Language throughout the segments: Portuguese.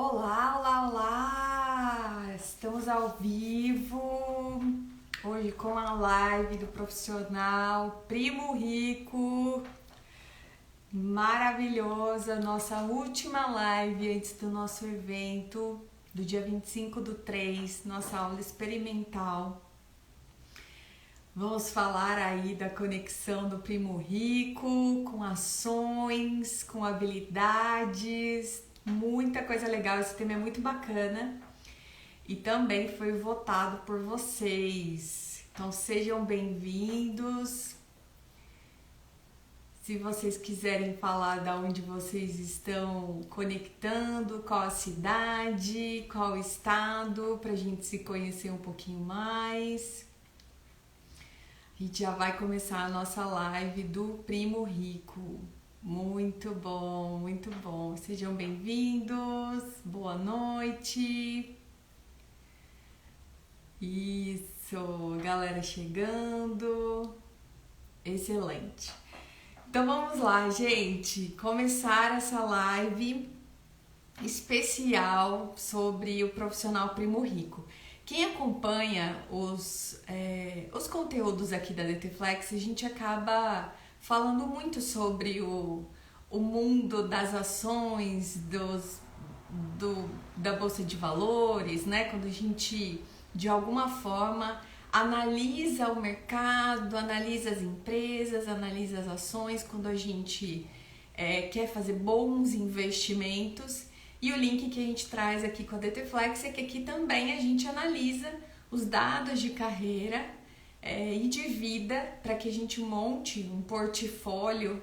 Olá, olá, olá! Estamos ao vivo hoje com a live do profissional Primo Rico. Maravilhosa, nossa última live antes do nosso evento do dia 25/3, nossa aula experimental. Vamos falar aí da conexão do Primo Rico com ações, com habilidades, muita coisa legal. Esse tema é muito bacana e também foi votado por vocês. Então sejam bem-vindos. Se vocês quiserem falar de onde vocês estão conectando, qual a cidade, qual o estado, para a gente se conhecer um pouquinho mais. A gente já vai começar a nossa live do Primo Rico. Muito bom, muito bom. Sejam bem-vindos. Boa noite. Isso, galera chegando. Excelente. Então vamos lá, gente. Começar essa live especial sobre o profissional Primo Rico. Quem acompanha os conteúdos aqui da DTFlex, a gente acaba falando muito sobre o mundo das ações, da Bolsa de Valores, né? Quando a gente, de alguma forma, analisa o mercado, analisa as empresas, analisa as ações, quando a gente quer fazer bons investimentos. E o link que a gente traz aqui com a DTFlex é que aqui também a gente analisa os dados de carreira e de vida para que a gente monte um portfólio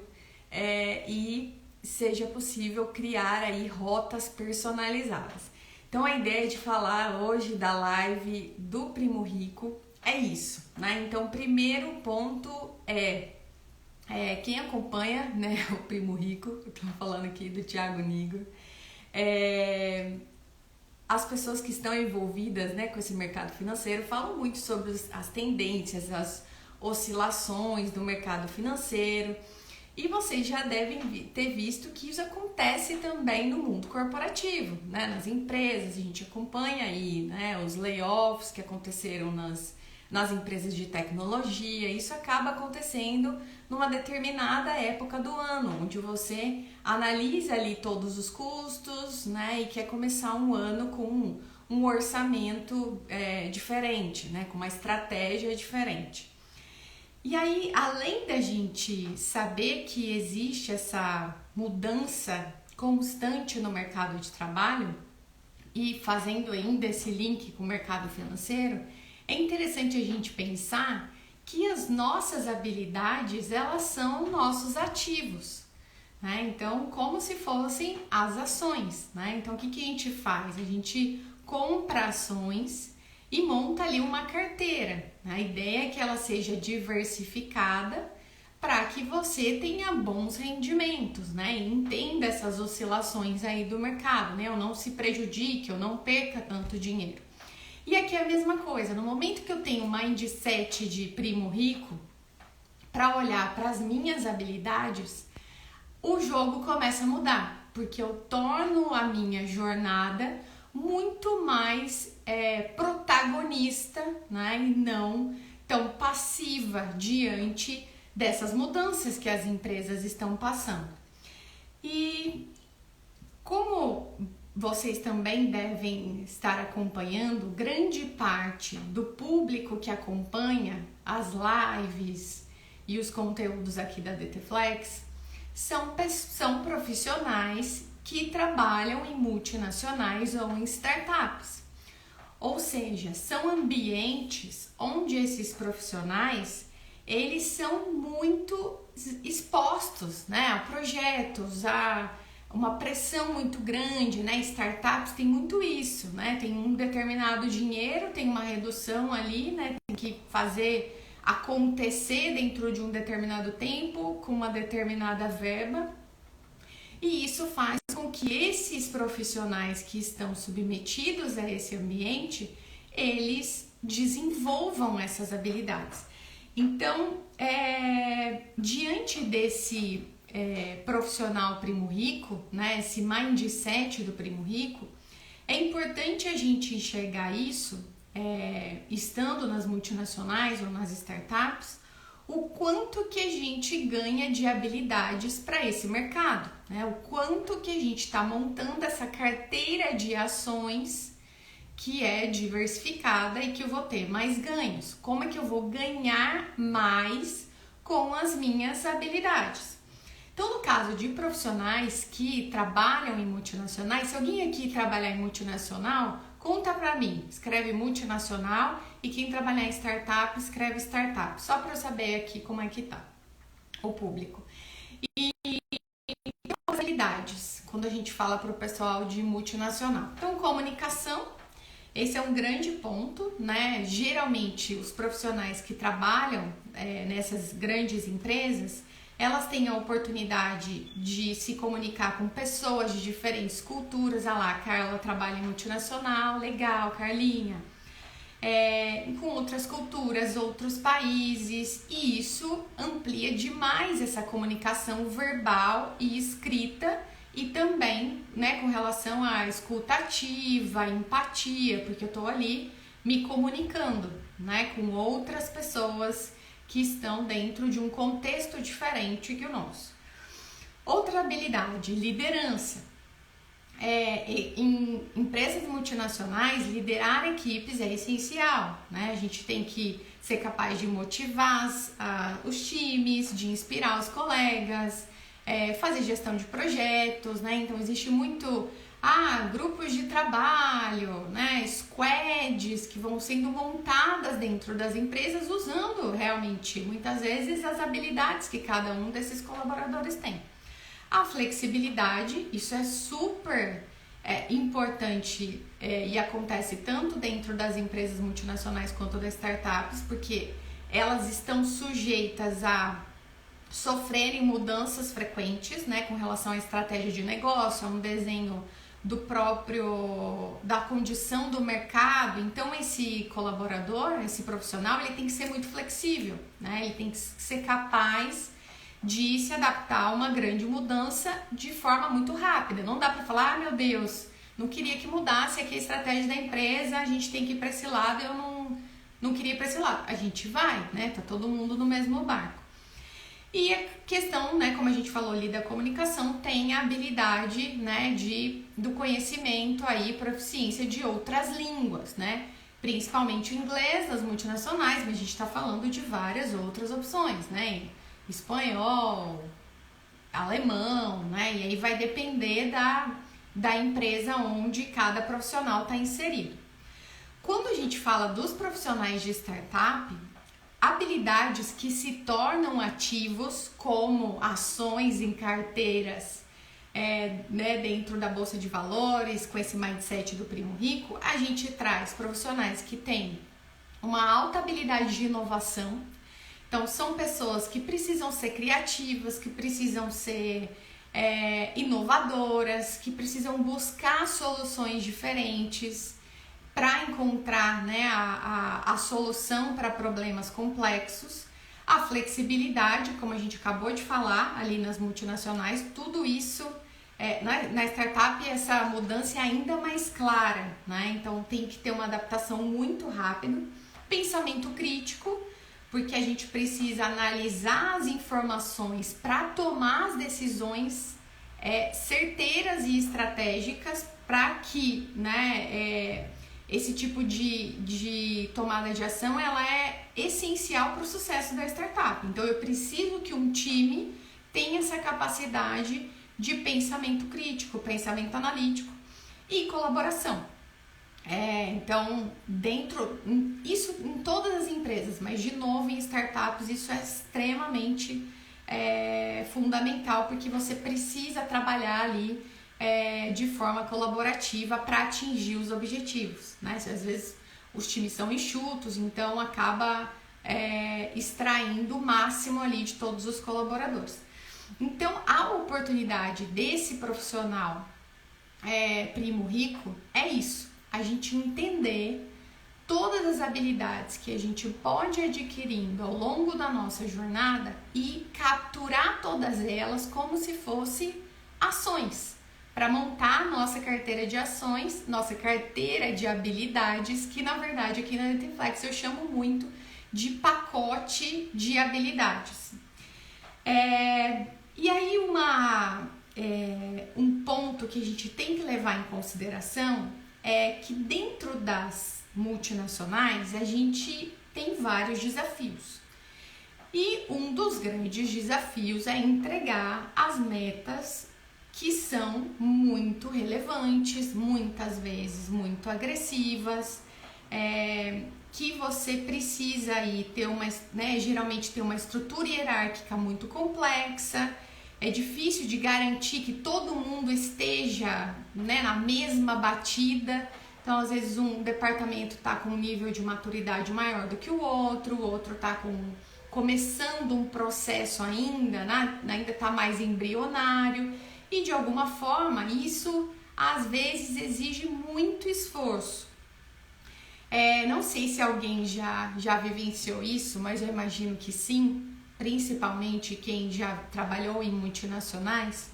e seja possível criar aí rotas personalizadas. Então a ideia de falar hoje da live do Primo Rico é isso, né? Então o primeiro ponto é quem acompanha, né, o Primo Rico, eu tô falando aqui do Thiago Nigro, as pessoas que estão envolvidas, né, com esse mercado financeiro falam muito sobre as tendências, as oscilações do mercado financeiro, e vocês já devem ter visto que isso acontece também no mundo corporativo, né, nas empresas. A gente acompanha aí, né, os layoffs que aconteceram nas empresas de tecnologia. Isso acaba acontecendo numa determinada época do ano, onde você analisa ali todos os custos, né, e quer começar um ano com um orçamento diferente, né, com uma estratégia diferente. E aí, além da gente saber que existe essa mudança constante no mercado de trabalho e fazendo ainda esse link com o mercado financeiro, é interessante a gente pensar que as nossas habilidades, elas são nossos ativos, né? Então, como se fossem as ações, né? Então, o que a gente faz? A gente compra ações e monta ali uma carteira. A ideia é que ela seja diversificada para que você tenha bons rendimentos, né? E entenda essas oscilações aí do mercado, né? Ou não se prejudique, ou não perca tanto dinheiro. E aqui é a mesma coisa, no momento que eu tenho um mindset de primo rico, para olhar para as minhas habilidades, o jogo começa a mudar, porque eu torno a minha jornada muito mais protagonista, né, e não tão passiva diante dessas mudanças que as empresas estão passando. E como vocês também devem estar acompanhando, grande parte do público que acompanha as lives e os conteúdos aqui da DTFlex são profissionais que trabalham em multinacionais ou em startups. Ou seja, são ambientes onde esses profissionais, eles são muito expostos, né, a projetos, a uma pressão muito grande, né? Startups tem muito isso, né? Tem um determinado dinheiro, tem uma redução ali, né? Tem que fazer acontecer dentro de um determinado tempo, com uma determinada verba. E isso faz com que esses profissionais que estão submetidos a esse ambiente, eles desenvolvam essas habilidades. Então, diante desse profissional primo rico, né, esse mindset do primo rico, É importante a gente enxergar isso, estando nas multinacionais ou nas startups, o quanto que a gente ganha de habilidades para esse mercado, né? O quanto que a gente está montando essa carteira de ações que é diversificada e que eu vou ter mais ganhos. Como é que eu vou ganhar mais com as minhas habilidades? Então, no caso de profissionais que trabalham em multinacionais, se alguém aqui trabalhar em multinacional, conta pra mim, escreve multinacional, e quem trabalhar em startup, escreve startup, só para eu saber aqui como é que tá o público. E as habilidades, quando a gente fala para o pessoal de multinacional. Então, comunicação, esse é um grande ponto, né? Geralmente, os profissionais que trabalham nessas grandes empresas, elas têm a oportunidade de se comunicar com pessoas de diferentes culturas. Ah lá, a Carla trabalha em multinacional, legal, Carlinha. Com outras culturas, outros países, e isso amplia demais essa comunicação verbal e escrita, e também, né, com relação à escuta ativa, empatia, porque eu estou ali me comunicando, né, com outras pessoas que estão dentro de um contexto diferente que o nosso. Outra habilidade, liderança. Em empresas multinacionais, liderar equipes é essencial, né? A gente tem que ser capaz de motivar os times, de inspirar os colegas, fazer gestão de projetos, né? Então existe muito grupos de trabalho, né? Squads que vão sendo montadas dentro das empresas usando realmente, muitas vezes, as habilidades que cada um desses colaboradores tem. A flexibilidade, isso é super importante e acontece tanto dentro das empresas multinacionais quanto das startups, porque elas estão sujeitas a sofrerem mudanças frequentes, né, com relação à estratégia de negócio, a um desenho da condição do mercado. Então esse colaborador, esse profissional, ele tem que ser muito flexível, né? Ele tem que ser capaz de se adaptar a uma grande mudança de forma muito rápida. Não dá para falar, meu Deus, não queria que mudasse aqui a estratégia da empresa, a gente tem que ir para esse lado, eu não queria ir para esse lado. A gente vai, né? Tá todo mundo no mesmo barco. E a questão, né, como a gente falou ali da comunicação, tem a habilidade, né, do conhecimento aí, proficiência de outras línguas, né? Principalmente o inglês das multinacionais, mas a gente está falando de várias outras opções, né? Espanhol, alemão, né? E aí vai depender da empresa onde cada profissional está inserido. Quando a gente fala dos profissionais de startup, habilidades que se tornam ativos, como ações em carteiras né, dentro da Bolsa de Valores, com esse mindset do primo rico, a gente traz profissionais que têm uma alta habilidade de inovação. Então, são pessoas que precisam ser criativas, que precisam ser inovadoras, que precisam buscar soluções diferentes para encontrar, né, a solução para problemas complexos. A flexibilidade, como a gente acabou de falar ali nas multinacionais, tudo isso, na startup essa mudança é ainda mais clara, né? Então tem que ter uma adaptação muito rápida. Pensamento crítico, porque a gente precisa analisar as informações para tomar as decisões certeiras e estratégicas para que, né, esse tipo de tomada de ação ela é essencial para o sucesso da startup. Então eu preciso que um time tenha essa capacidade de pensamento crítico, pensamento analítico e colaboração. Então, isso em todas as empresas, mas de novo em startups isso é extremamente fundamental, porque você precisa trabalhar ali de forma colaborativa para atingir os objetivos, né? Às vezes os times são enxutos, então acaba extraindo o máximo ali de todos os colaboradores. Então a oportunidade desse profissional primo rico é isso, a gente entender todas as habilidades que a gente pode ir adquirindo ao longo da nossa jornada e capturar todas elas como se fossem ações, para montar a nossa carteira de ações, nossa carteira de habilidades, que na verdade aqui na Netflix eu chamo muito de pacote de habilidades. E aí um ponto que a gente tem que levar em consideração é que dentro das multinacionais a gente tem vários desafios. E um dos grandes desafios é entregar as metas que são muito relevantes, muitas vezes muito agressivas, que você precisa aí ter geralmente ter uma estrutura hierárquica muito complexa. É difícil de garantir que todo mundo esteja, na mesma batida. Então, às vezes, um departamento está com um nível de maturidade maior do que o outro está começando um processo ainda está mais embrionário. E, de alguma forma, isso, às vezes, exige muito esforço. Não sei se alguém já vivenciou isso, mas eu imagino que sim, principalmente quem já trabalhou em multinacionais,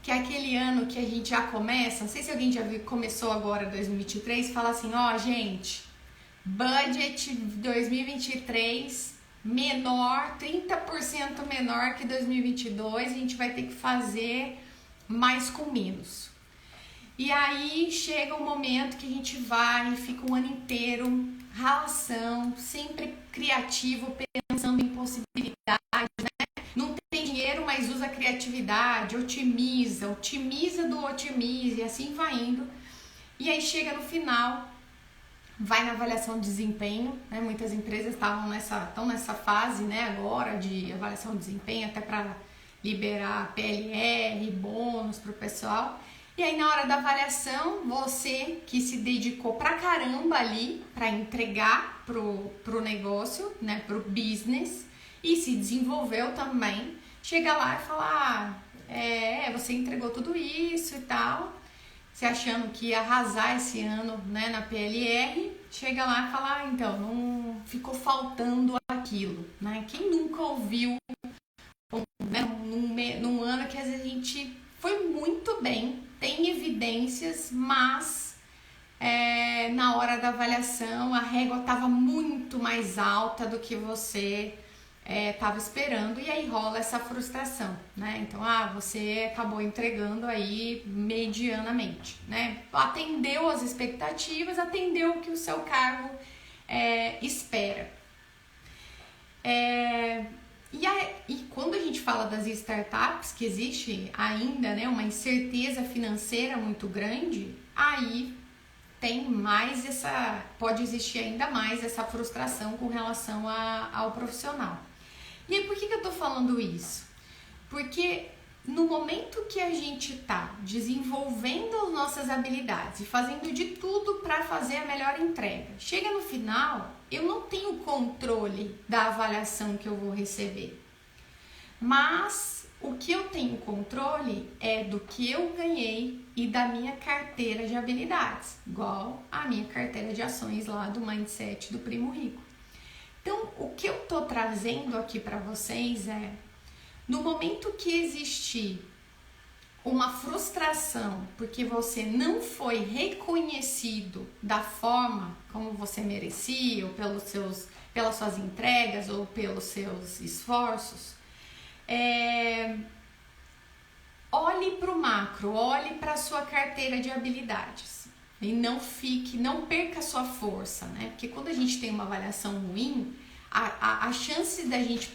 que é aquele ano que a gente já começa, não sei se alguém já começou agora 2023, fala assim, gente, budget 2023 menor, 30% menor que 2022, a gente vai ter que fazer mais com menos. E aí chega um momento que a gente vai e fica um ano inteiro, ralação, sempre criativo, pensando em possibilidades, Não tem dinheiro, mas usa criatividade, otimiza do otimiza, e assim vai indo. E aí chega no final, vai na avaliação de desempenho, Muitas empresas estão nessa fase, agora de avaliação de desempenho, até para liberar PLR, bônus para o pessoal. E aí na hora da avaliação, você que se dedicou pra caramba ali para entregar pro negócio, pro business, e se desenvolveu também, chega lá e fala, você entregou tudo isso e tal, você achando que ia arrasar esse ano, na PLR, chega lá e fala, então, não ficou faltando aquilo, Quem nunca ouviu, num ano que às vezes a gente foi muito bem, tem evidências, mas na hora da avaliação a régua estava muito mais alta do que você estava esperando, e aí rola essa frustração, Então, você acabou entregando aí medianamente, Atendeu as expectativas, atendeu o que o seu cargo espera. E quando a gente fala das startups, que existe ainda uma incerteza financeira muito grande, aí tem mais pode existir ainda mais essa frustração com relação ao profissional. E aí, por que eu tô falando isso? Porque no momento que a gente tá desenvolvendo as nossas habilidades e fazendo de tudo para fazer a melhor entrega, chega no final, eu não tenho controle da avaliação que eu vou receber. Mas o que eu tenho controle é do que eu ganhei e da minha carteira de habilidades, igual a minha carteira de ações lá do Mindset do Primo Rico. Então, o que eu tô trazendo aqui para vocês é, no momento que existir uma frustração porque você não foi reconhecido da forma como você merecia, ou pelas suas entregas ou pelos seus esforços, olhe para o macro, olhe para a sua carteira de habilidades e não perca a sua força, Porque quando a gente tem uma avaliação ruim, a chance da gente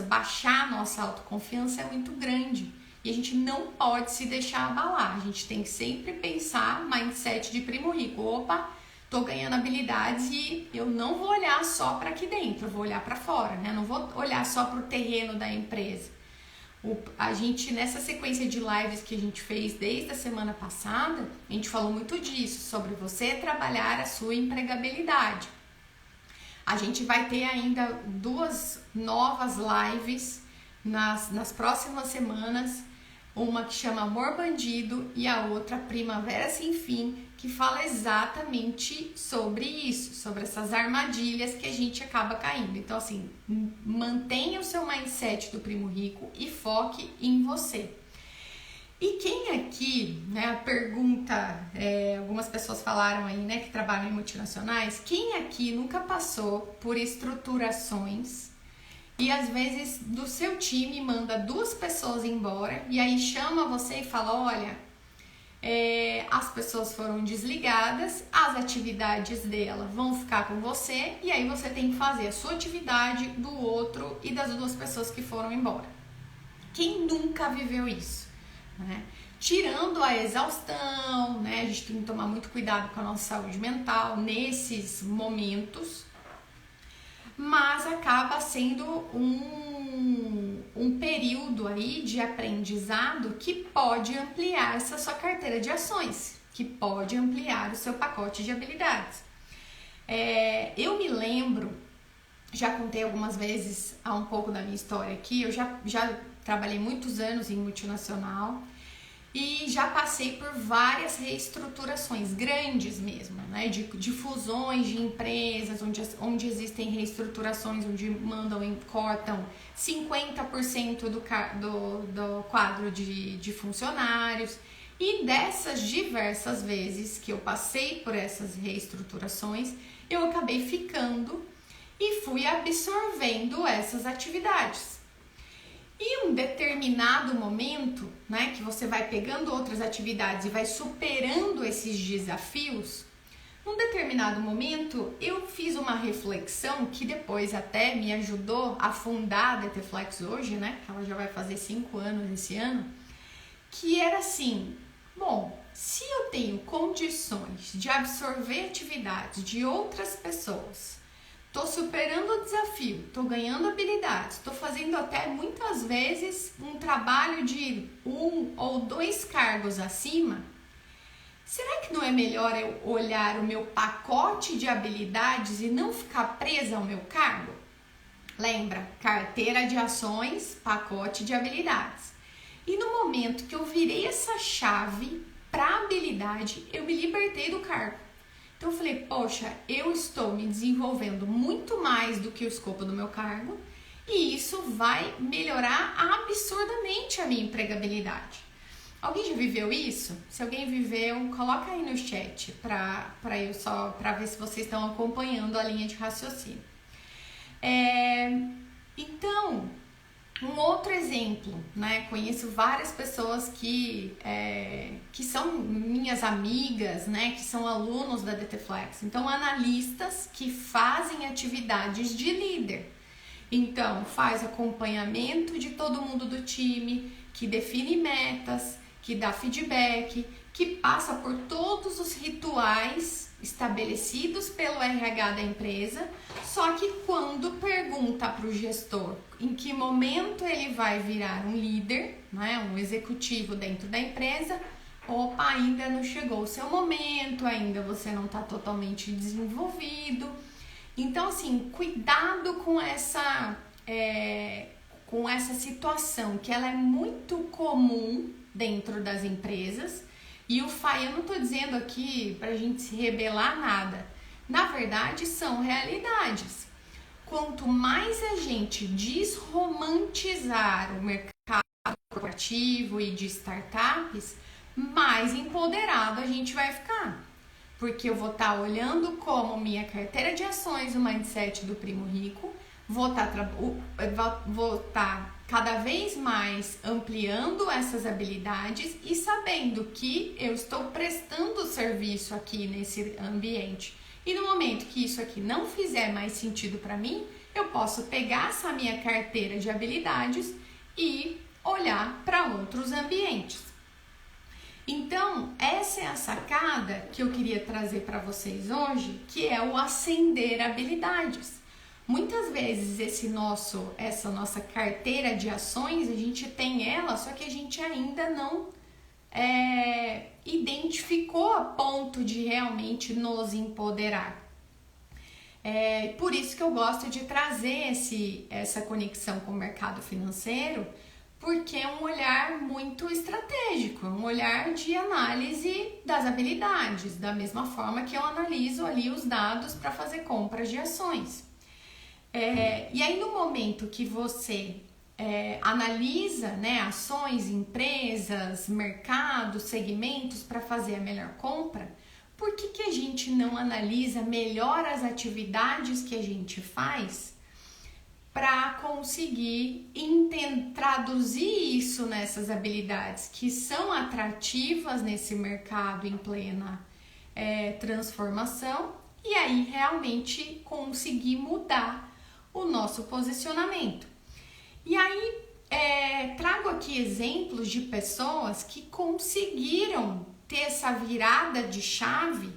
baixar a nossa autoconfiança é muito grande. E a gente não pode se deixar abalar. A gente tem que sempre pensar mindset de Primo Rico. Opa, tô ganhando habilidades e eu não vou olhar só para aqui dentro, eu vou olhar para fora, Não vou olhar só para o terreno da empresa. A gente, nessa sequência de lives que a gente fez desde a semana passada, a gente falou muito disso, sobre você trabalhar a sua empregabilidade. A gente vai ter ainda 2 novas lives nas próximas semanas, uma que chama Amor Bandido e a outra Primavera Sem Fim, que fala exatamente sobre isso, sobre essas armadilhas que a gente acaba caindo. Então, assim, mantenha o seu mindset do Primo Rico e foque em você. E quem aqui, né, a pergunta, algumas pessoas falaram aí, né, que trabalham em multinacionais, quem aqui nunca passou por estruturações e às vezes do seu time manda 2 pessoas embora e aí chama você e fala, olha, as pessoas foram desligadas, as atividades dela vão ficar com você e aí você tem que fazer a sua atividade do outro e das 2 pessoas que foram embora. Quem nunca viveu isso? Né? Tirando a exaustão, né? A gente tem que tomar muito cuidado com a nossa saúde mental nesses momentos, mas acaba sendo um período aí de aprendizado que pode ampliar essa sua carteira de ações, que pode ampliar o seu pacote de habilidades. Eu me lembro, já contei algumas vezes um pouco da minha história aqui, eu já trabalhei muitos anos em multinacional e já passei por várias reestruturações, grandes mesmo, né? De fusões de empresas, onde existem reestruturações, onde mandam e cortam 50% do quadro de funcionários. E dessas diversas vezes que eu passei por essas reestruturações, eu acabei ficando e fui absorvendo essas atividades. E um determinado momento, né, que você vai pegando outras atividades e vai superando esses desafios, num determinado momento eu fiz uma reflexão que depois até me ajudou a fundar a DTFlex hoje, né, que ela já vai fazer 5 anos esse ano, que era assim, bom, se eu tenho condições de absorver atividades de outras pessoas, estou superando o desafio, estou ganhando habilidades, estou fazendo até muitas vezes um trabalho de 1 ou 2 cargos acima. Será que não é melhor eu olhar o meu pacote de habilidades e não ficar presa ao meu cargo? Lembra, carteira de ações, pacote de habilidades. E no momento que eu virei essa chave para habilidade, eu me libertei do cargo. Então eu falei, poxa, eu estou me desenvolvendo muito mais do que o escopo do meu cargo e isso vai melhorar absurdamente a minha empregabilidade. Alguém já viveu isso? Se alguém viveu, coloca aí no chat para ver se vocês estão acompanhando a linha de raciocínio. Então, um outro exemplo, né? Conheço várias pessoas que são minhas amigas, né? Que são alunos da DTFlex. Então, analistas que fazem atividades de líder. Então, faz acompanhamento de todo mundo do time, que define metas, que dá feedback, que passa por todos os rituais estabelecidos pelo RH da empresa, só que quando pergunta para o gestor em que momento ele vai virar um líder, né, um executivo dentro da empresa, opa, ainda não chegou o seu momento, ainda você não está totalmente desenvolvido. Então, assim, cuidado com essa situação, que ela é muito comum dentro das empresas. E o FAI, eu não estou dizendo aqui para a gente se rebelar nada. Na verdade, são realidades. Quanto mais a gente desromantizar o mercado corporativo e de startups, mais empoderado a gente vai ficar. Porque eu vou estar olhando como minha carteira de ações, o mindset do primo rico, vou estar cada vez mais ampliando essas habilidades e sabendo que eu estou prestando serviço aqui nesse ambiente. E no momento que isso aqui não fizer mais sentido para mim, eu posso pegar essa minha carteira de habilidades e olhar para outros ambientes. Então, essa é a sacada que eu queria trazer para vocês hoje, que é o acender habilidades. Muitas vezes essa nossa carteira de ações, a gente tem ela, só que a gente ainda não identificou a ponto de realmente nos empoderar. Por isso que eu gosto de trazer essa conexão com o mercado financeiro, porque é um olhar muito estratégico, um olhar de análise das habilidades, da mesma forma que eu analiso ali os dados para fazer compras de ações. E aí no momento que você analisa, né, ações, empresas, mercados, segmentos para fazer a melhor compra, por que a gente não analisa melhor as atividades que a gente faz para conseguir traduzir isso nessas habilidades que são atrativas nesse mercado em plena transformação e aí realmente conseguir mudar o nosso posicionamento. E aí trago aqui exemplos de pessoas que conseguiram ter essa virada de chave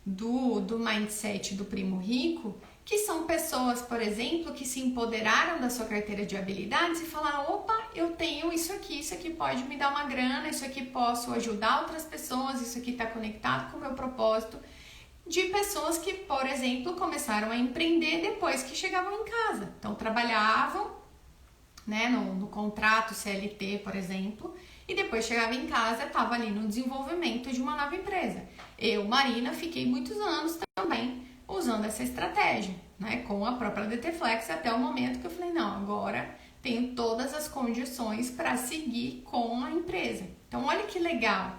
do mindset do primo rico, que são pessoas, por exemplo, que se empoderaram da sua carteira de habilidades e falaram, opa, eu tenho isso aqui pode me dar uma grana, isso aqui posso ajudar outras pessoas, isso aqui está conectado com o meu propósito. De pessoas que, por exemplo, começaram a empreender depois que chegavam em casa. Então, trabalhavam, né, no contrato CLT, por exemplo, e depois chegava em casa, estava ali no desenvolvimento de uma nova empresa. Eu, Marina, fiquei muitos anos também usando essa estratégia, né, com a própria DT Flex, até o momento que eu falei, não, agora tenho todas as condições para seguir com a empresa. Então, olha que legal,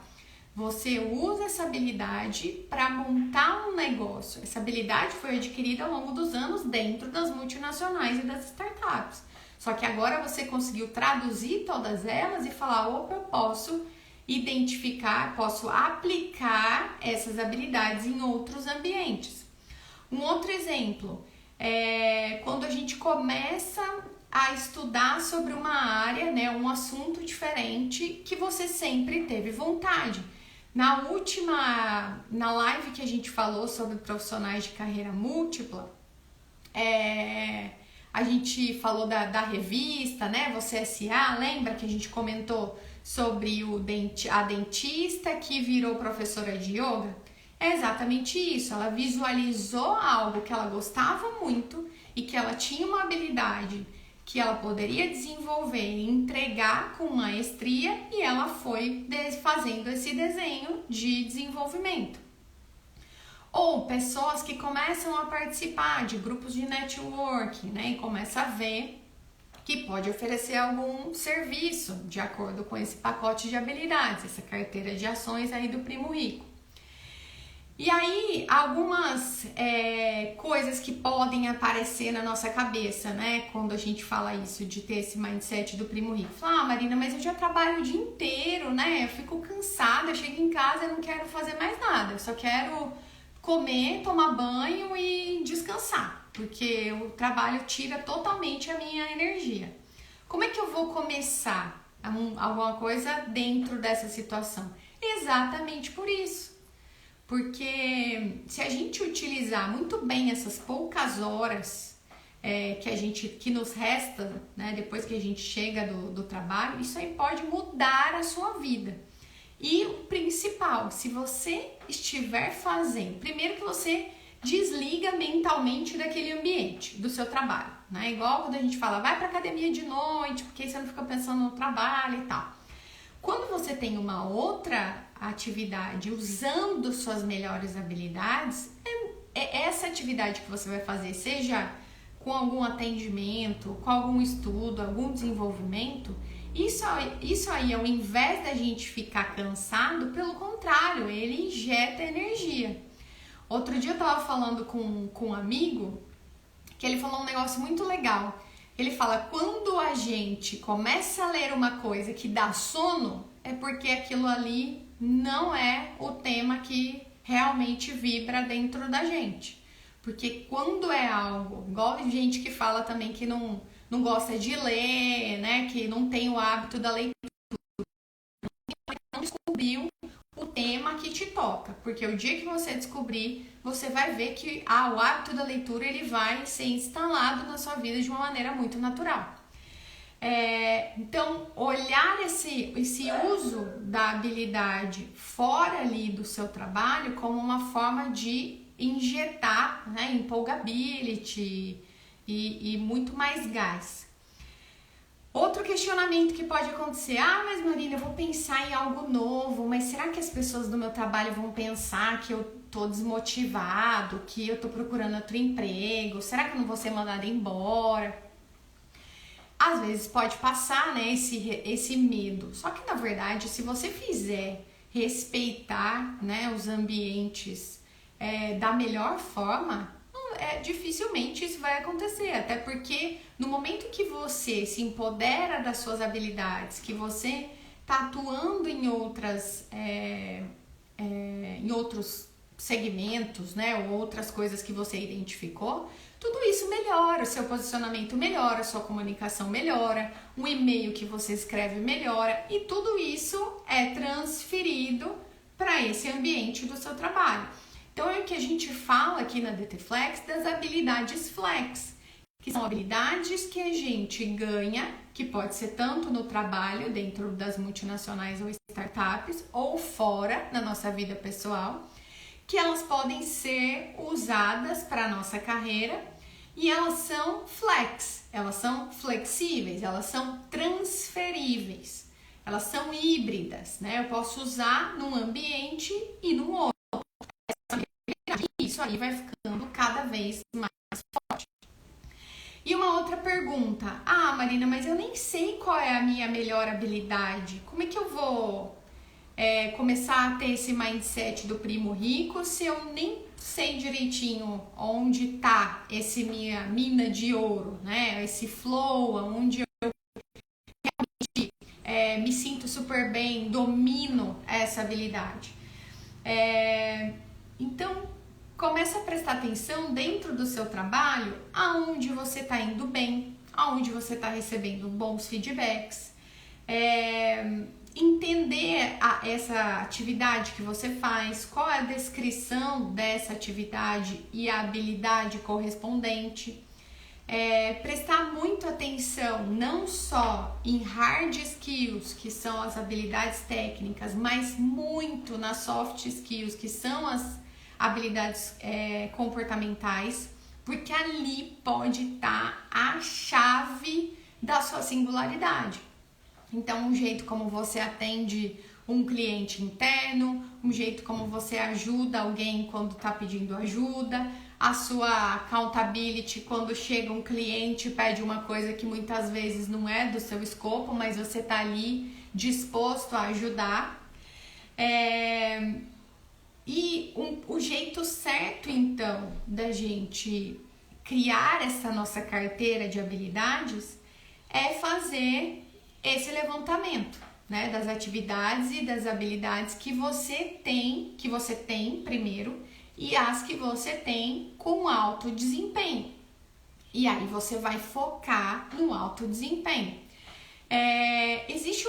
você usa essa habilidade para montar um negócio. Essa habilidade foi adquirida ao longo dos anos dentro das multinacionais e das startups. Só que agora você conseguiu traduzir todas elas e falar, opa, eu posso identificar, posso aplicar essas habilidades em outros ambientes. Um outro exemplo é quando a gente começa a estudar sobre uma área, né, um assunto diferente que você sempre teve vontade. Na live que a gente falou sobre profissionais de carreira múltipla, a gente falou da revista, né, Você S.A., lembra que a gente comentou sobre a dentista que virou professora de yoga? É exatamente isso, ela visualizou algo que ela gostava muito e que ela tinha uma habilidade que ela poderia desenvolver e entregar com maestria e ela foi fazendo esse desenho de desenvolvimento. Ou pessoas que começam a participar de grupos de networking, né, e começa a ver que pode oferecer algum serviço de acordo com esse pacote de habilidades, essa carteira de ações aí do primo rico. E aí, algumas coisas que podem aparecer na nossa cabeça, né, quando a gente fala isso, de ter esse mindset do primo rico. Fala, Marina, mas eu já trabalho o dia inteiro, né, eu fico cansada, eu chego em casa e não quero fazer mais nada, eu só quero comer, tomar banho e descansar, porque o trabalho tira totalmente a minha energia. Como é que eu vou começar alguma coisa dentro dessa situação? Exatamente por isso. Porque se a gente utilizar muito bem essas poucas horas que nos resta, né, depois que a gente chega do trabalho, isso aí pode mudar a sua vida. E o principal, se você estiver fazendo, primeiro que você desliga mentalmente daquele ambiente, do seu trabalho, né? Igual quando a gente fala, vai pra academia de noite, porque aí você não fica pensando no trabalho e tal. Quando você tem uma outra atividade usando suas melhores habilidades, é essa atividade que você vai fazer, seja com algum atendimento, com algum estudo, algum desenvolvimento, isso aí, ao invés da gente ficar cansado, pelo contrário, ele injeta energia. Outro dia eu tava falando com um amigo, que ele falou um negócio muito legal. Ele fala, quando a gente começa a ler uma coisa que dá sono, é porque aquilo ali não é o tema que realmente vibra dentro da gente. Porque quando é algo, igual gente que fala também que não gosta de ler, né, que não tem o hábito da leitura, não descobriu o tema que te toca, porque o dia que você descobrir, você vai ver que o hábito da leitura ele vai ser instalado na sua vida de uma maneira muito natural. Então, olhar esse uso da habilidade fora ali do seu trabalho como uma forma de injetar, né, empolgability e muito mais gás. Outro questionamento que pode acontecer, mas Marina, eu vou pensar em algo novo, mas será que as pessoas do meu trabalho vão pensar que eu tô desmotivado, que eu tô procurando outro emprego, será que eu não vou ser mandada embora? às vezes pode passar, né, esse medo. Só que na verdade, se você fizer respeitar, né, os ambientes da melhor forma, dificilmente isso vai acontecer. Até porque no momento que você se empodera das suas habilidades, que você está atuando em outros segmentos, né, ou outras coisas que você identificou, tudo isso melhora, o seu posicionamento melhora, a sua comunicação melhora, o e-mail que você escreve melhora, e tudo isso é transferido para esse ambiente do seu trabalho. Então é o que a gente fala aqui na DT Flex das habilidades flex, que são habilidades que a gente ganha, que pode ser tanto no trabalho, dentro das multinacionais ou startups, ou fora, na nossa vida pessoal, que elas podem ser usadas para a nossa carreira e elas são flex, elas são flexíveis, elas são transferíveis, elas são híbridas, né? Eu posso usar num ambiente e num outro. Isso aí vai ficando cada vez mais forte. E uma outra pergunta: Marina, mas eu nem sei qual é a minha melhor habilidade. Como é que eu vou começar a ter esse mindset do primo rico se eu nem sei direitinho onde tá esse minha mina de ouro, né? Esse flow, onde eu realmente me sinto super bem, domino essa habilidade. Então, começa a prestar atenção dentro do seu trabalho aonde você está indo bem, aonde você está recebendo bons feedbacks, entender essa atividade que você faz, qual é a descrição dessa atividade e a habilidade correspondente. Prestar muito atenção não só em hard skills, que são as habilidades técnicas, mas muito nas soft skills, que são as habilidades comportamentais, porque ali pode estar a chave da sua singularidade. Então, um jeito como você atende um cliente interno, um jeito como você ajuda alguém quando está pedindo ajuda, a sua accountability quando chega um cliente e pede uma coisa que muitas vezes não é do seu escopo, mas você está ali disposto a ajudar. O jeito certo, então, da gente criar essa nossa carteira de habilidades é fazer esse levantamento, né, das atividades e das habilidades que você tem primeiro e as que você tem com alto desempenho. E aí você vai focar no alto desempenho. Existe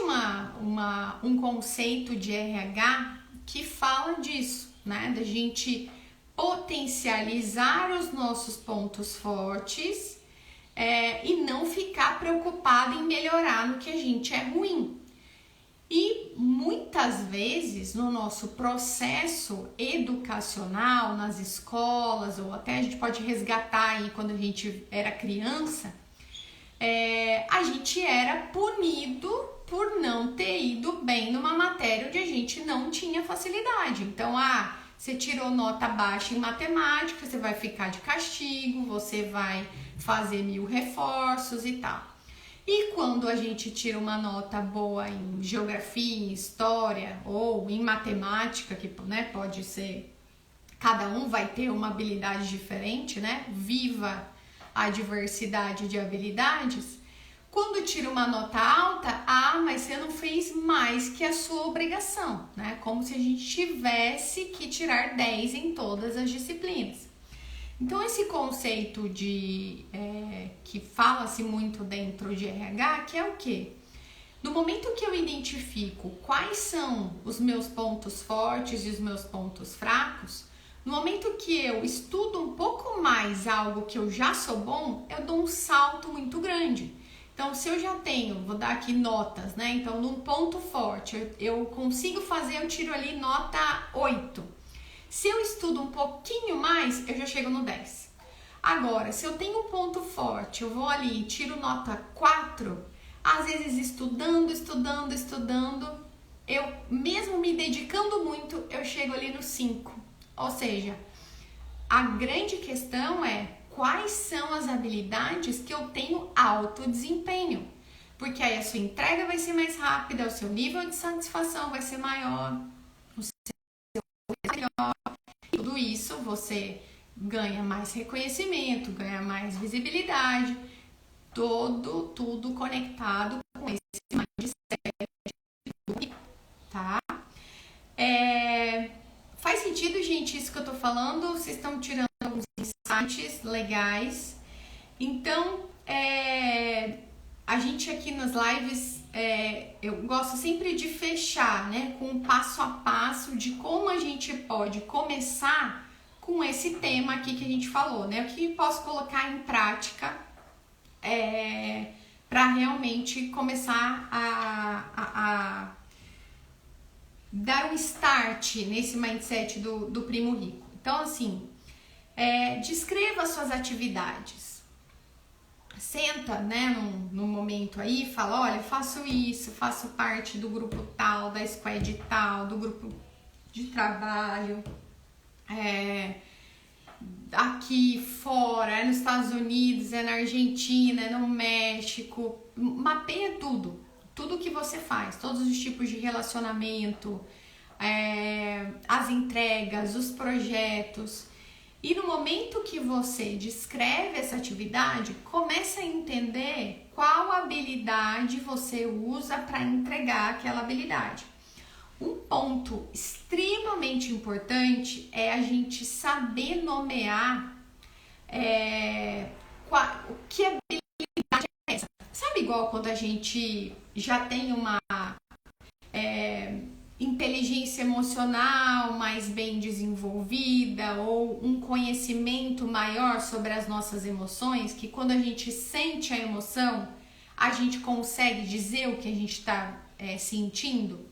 um conceito de RH que fala disso, né, da gente potencializar os nossos pontos fortes e não ficar preocupado em melhorar no que a gente é ruim. E muitas vezes no nosso processo educacional, nas escolas, ou até a gente pode resgatar aí quando a gente era criança, a gente era punido por não ter ido bem numa matéria onde a gente não tinha facilidade. Então, você tirou nota baixa em matemática, você vai ficar de castigo, você vai fazer 1000 reforços e tal. E quando a gente tira uma nota boa em geografia, em história ou em matemática, que, né, pode ser, cada um vai ter uma habilidade diferente, né? Viva a diversidade de habilidades. Quando tira uma nota alta, mas você não fez mais que a sua obrigação, né? Como se a gente tivesse que tirar 10 em todas as disciplinas. Então, esse conceito que fala-se muito dentro de RH, que é o quê? No momento que eu identifico quais são os meus pontos fortes e os meus pontos fracos, no momento que eu estudo um pouco mais algo que eu já sou bom, eu dou um salto muito grande. Então, se eu já tenho, vou dar aqui notas, né? Então, num ponto forte, eu consigo fazer, eu tiro ali nota 8. Se eu estudo um pouquinho mais, eu já chego no 10. Agora, se eu tenho um ponto forte, eu vou ali e tiro nota 4, às vezes estudando, eu mesmo me dedicando muito, eu chego ali no 5. Ou seja, a grande questão é quais são as habilidades que eu tenho alto desempenho. Porque aí a sua entrega vai ser mais rápida, o seu nível de satisfação vai ser maior, o seu melhor. Tudo isso você ganha mais reconhecimento, ganha mais visibilidade, tudo conectado com esse mindset, tá? Faz sentido, gente, isso que eu tô falando? Vocês estão tirando alguns insights legais. Então, a gente aqui nas lives, eu gosto sempre de fechar, né, com um passo a passo de como a gente pode começar com esse tema aqui que a gente falou, né? O que posso colocar em prática para realmente começar a dar um start nesse mindset do primo rico. Então, assim, descreva suas atividades. Senta, né, num momento aí e fala, olha, eu faço isso, faço parte do grupo tal, da squad tal, do grupo de trabalho, aqui fora, nos Estados Unidos, na Argentina, no México. Mapeia tudo que você faz, todos os tipos de relacionamento, as entregas, os projetos. E no momento que você descreve essa atividade, começa a entender qual habilidade você usa para entregar aquela habilidade. Um ponto extremamente importante é a gente saber nomear que habilidade é essa. Sabe igual quando a gente já tem uma inteligência emocional mais bem desenvolvida ou um conhecimento maior sobre as nossas emoções, que quando a gente sente a emoção, a gente consegue dizer o que a gente está sentindo?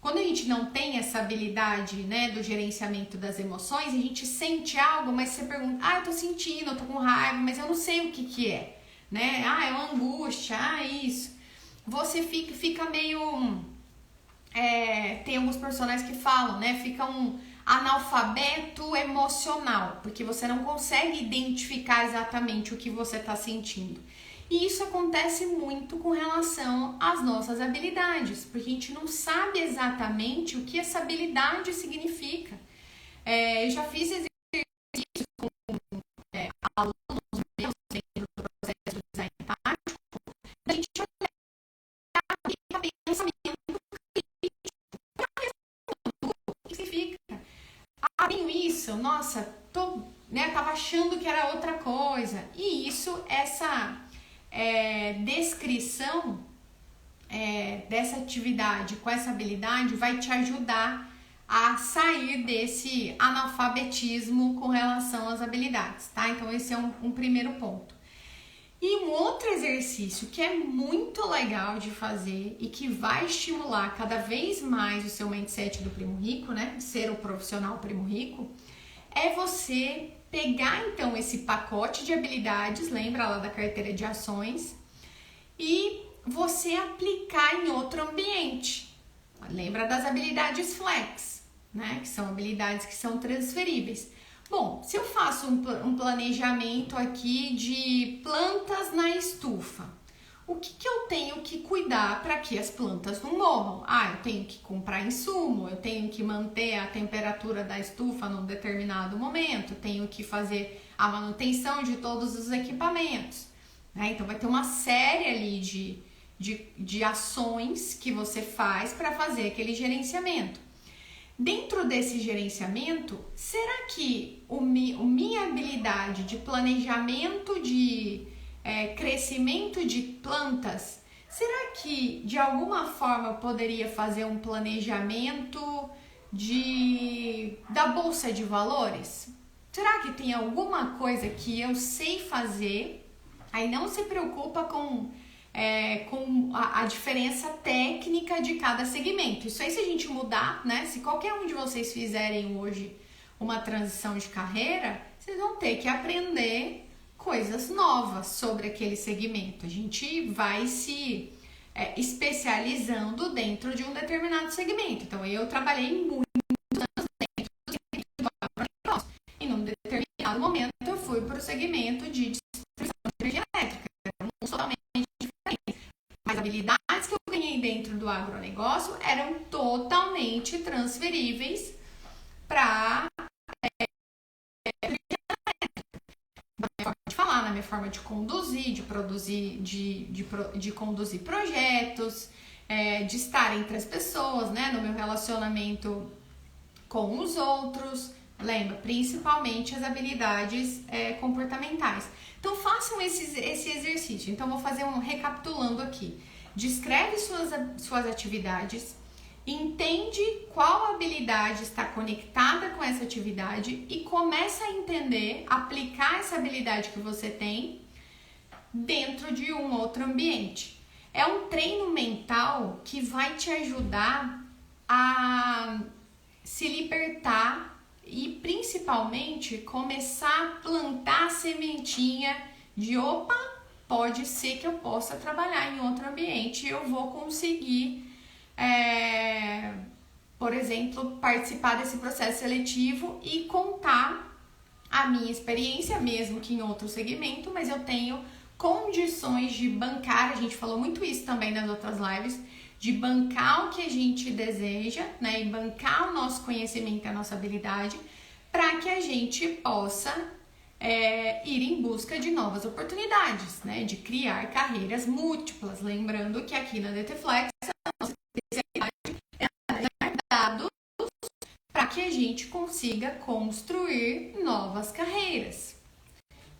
Quando a gente não tem essa habilidade, né, do gerenciamento das emoções, a gente sente algo, mas você pergunta, eu tô sentindo, eu tô com raiva, mas eu não sei o que é, né? É uma angústia, isso. Você fica meio... tem alguns personagens que falam, né? Fica um analfabeto emocional, porque você não consegue identificar exatamente o que você está sentindo. E isso acontece muito com relação às nossas habilidades, porque a gente não sabe exatamente o que essa habilidade significa. Eu já fiz exercícios com alunos meus dentro do processo de design tático, a gente olhar e pensamento o que significa? Tenho isso, nossa, tava achando que era outra coisa. E isso, essa descrição dessa atividade com essa habilidade vai te ajudar a sair desse analfabetismo com relação às habilidades, tá? Então esse é um primeiro ponto. E um outro exercício que é muito legal de fazer e que vai estimular cada vez mais o seu mindset do primo rico, né? Ser o profissional primo rico, é você pegar então esse pacote de habilidades, lembra lá da carteira de ações, e você aplicar em outro ambiente. Lembra das habilidades flex, né? Que são habilidades que são transferíveis. Bom, se eu faço um planejamento aqui de plantas na estufa, o que eu tenho que cuidar para que as plantas não morram? Eu tenho que comprar insumo, eu tenho que manter a temperatura da estufa num determinado momento, eu tenho que fazer a manutenção de todos os equipamentos, né? Então vai ter uma série ali de ações que você faz para fazer aquele gerenciamento. Dentro desse gerenciamento, será que minha habilidade de planejamento de crescimento de plantas, será que de alguma forma eu poderia fazer um planejamento da bolsa de valores? Será que tem alguma coisa que eu sei fazer? Aí não se preocupa com a diferença técnica de cada segmento. Isso aí, se a gente mudar, né? Se qualquer um de vocês fizerem hoje uma transição de carreira, vocês vão ter que aprender coisas novas sobre aquele segmento. A gente vai se especializando dentro de um determinado segmento. Então, eu trabalhei muitos anos dentro do segmento do agronegócio. E num determinado momento, eu fui para o segmento segmento de distribuição de energia elétrica, eram totalmente diferentes. Mas as habilidades que eu ganhei dentro do agronegócio eram totalmente transferíveis para de falar, na minha forma de conduzir, de produzir, de conduzir projetos, de estar entre as pessoas, né, no meu relacionamento com os outros. Lembra, principalmente as habilidades comportamentais. Então façam esse exercício. Então vou fazer recapitulando aqui. Descreve suas atividades, entende qual habilidade está conectada com essa atividade e começa a entender, aplicar essa habilidade que você tem dentro de um outro ambiente. É um treino mental que vai te ajudar a se libertar e principalmente começar a plantar a sementinha de opa, pode ser que eu possa trabalhar em outro ambiente e eu vou conseguir por exemplo, participar desse processo seletivo e contar a minha experiência, mesmo que em outro segmento, mas eu tenho condições de bancar, a gente falou muito isso também nas outras lives, de bancar o que a gente deseja, né, e bancar o nosso conhecimento, a nossa habilidade, para que a gente possa ir em busca de novas oportunidades, né, de criar carreiras múltiplas. Lembrando que aqui na DT Flex, a nossa especialidade é dados para que a gente consiga construir novas carreiras.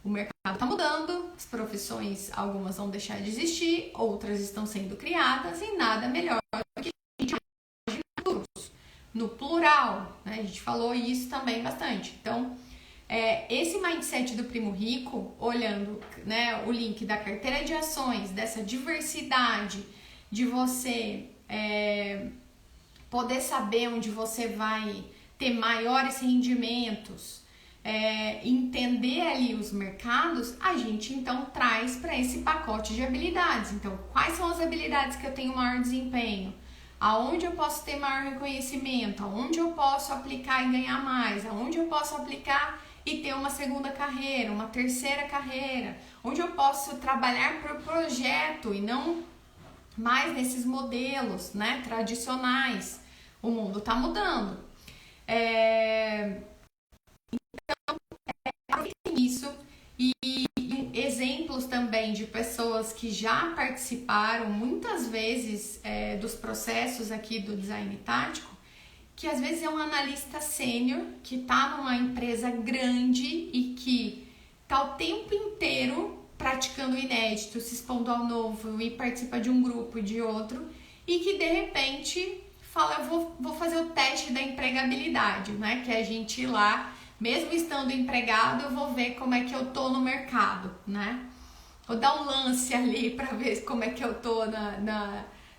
O mercado está mudando, as profissões, algumas vão deixar de existir, outras estão sendo criadas e nada melhor do que a gente imagina no plural, né? A gente falou isso também bastante. Então, esse mindset do Primo Rico, olhando, né, o link da carteira de ações, dessa diversidade, de você poder saber onde você vai ter maiores rendimentos, entender ali os mercados, a gente então traz para esse pacote de habilidades. Então, quais são as habilidades que eu tenho maior desempenho? Aonde eu posso ter maior reconhecimento? Aonde eu posso aplicar e ganhar mais? Aonde eu posso aplicar e ter uma segunda carreira, uma terceira carreira? Onde eu posso trabalhar por projeto e não mais nesses modelos, né, tradicionais? O mundo está mudando. Aproveitem isso e exemplos também de pessoas que já participaram muitas vezes dos processos aqui do design tático, que às vezes é um analista sênior que está numa empresa grande e que está o tempo inteiro praticando o inédito, se expondo ao novo e participa de um grupo e de outro, e que de repente fala, eu vou fazer o teste da empregabilidade, né? Que é a gente ir lá, mesmo estando empregado, eu vou ver como é que eu tô no mercado, né? Vou dar um lance ali para ver como é que eu tô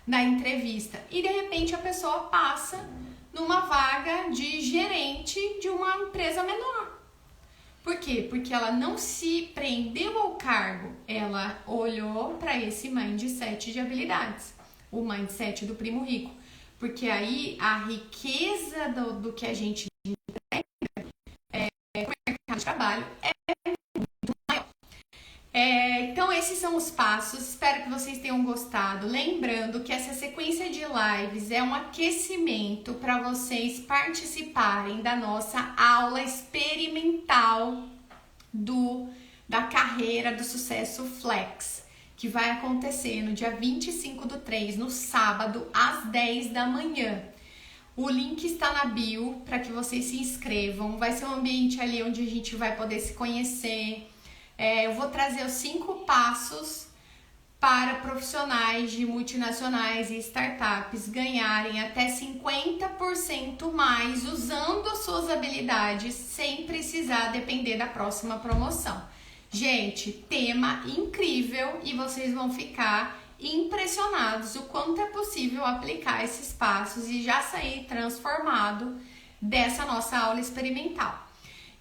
na entrevista. E de repente a pessoa passa numa vaga de gerente de uma empresa menor. Por quê? Porque ela não se prendeu ao cargo, ela olhou para esse mindset de habilidades, o mindset do Primo Rico. Porque aí a riqueza do que a gente entrega no mercado de trabalho é muito maior. Então esses são os passos, espero que vocês tenham gostado. Lembrando que essa sequência de lives é um aquecimento para vocês participarem da nossa aula experimental da carreira do sucesso Flex, que vai acontecer no dia 25/3, no sábado, às 10 da manhã. O link está na bio para que vocês se inscrevam. Vai ser um ambiente ali onde a gente vai poder se conhecer. Eu vou trazer os 5 passos para profissionais de multinacionais e startups ganharem até 50% mais usando as suas habilidades sem precisar depender da próxima promoção. Gente, tema incrível e vocês vão ficar impressionados o quanto é possível aplicar esses passos e já sair transformado dessa nossa aula experimental.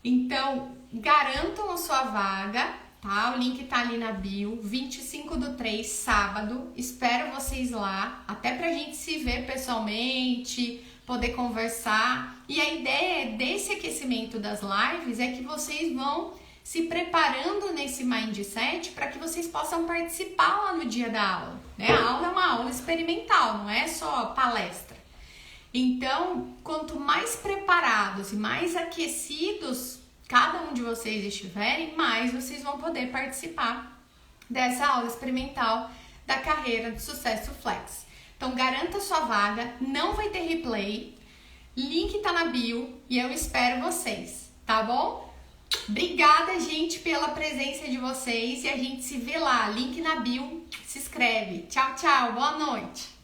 Então, garantam a sua vaga, tá? O link tá ali na bio, 25/3, sábado. Espero vocês lá, até pra gente se ver pessoalmente, poder conversar. E a ideia desse aquecimento das lives é que vocês vão se preparando nesse mindset para que vocês possam participar lá no dia da aula, né? A aula é uma aula experimental, não é só palestra. Então, quanto mais preparados e mais aquecidos cada um de vocês estiverem, mais vocês vão poder participar dessa aula experimental da carreira de Sucesso Flex. Então, garanta sua vaga, não vai ter replay, link tá na bio e eu espero vocês, tá bom? Obrigada, gente, pela presença de vocês e a gente se vê lá, link na bio, se inscreve. Tchau, tchau, boa noite!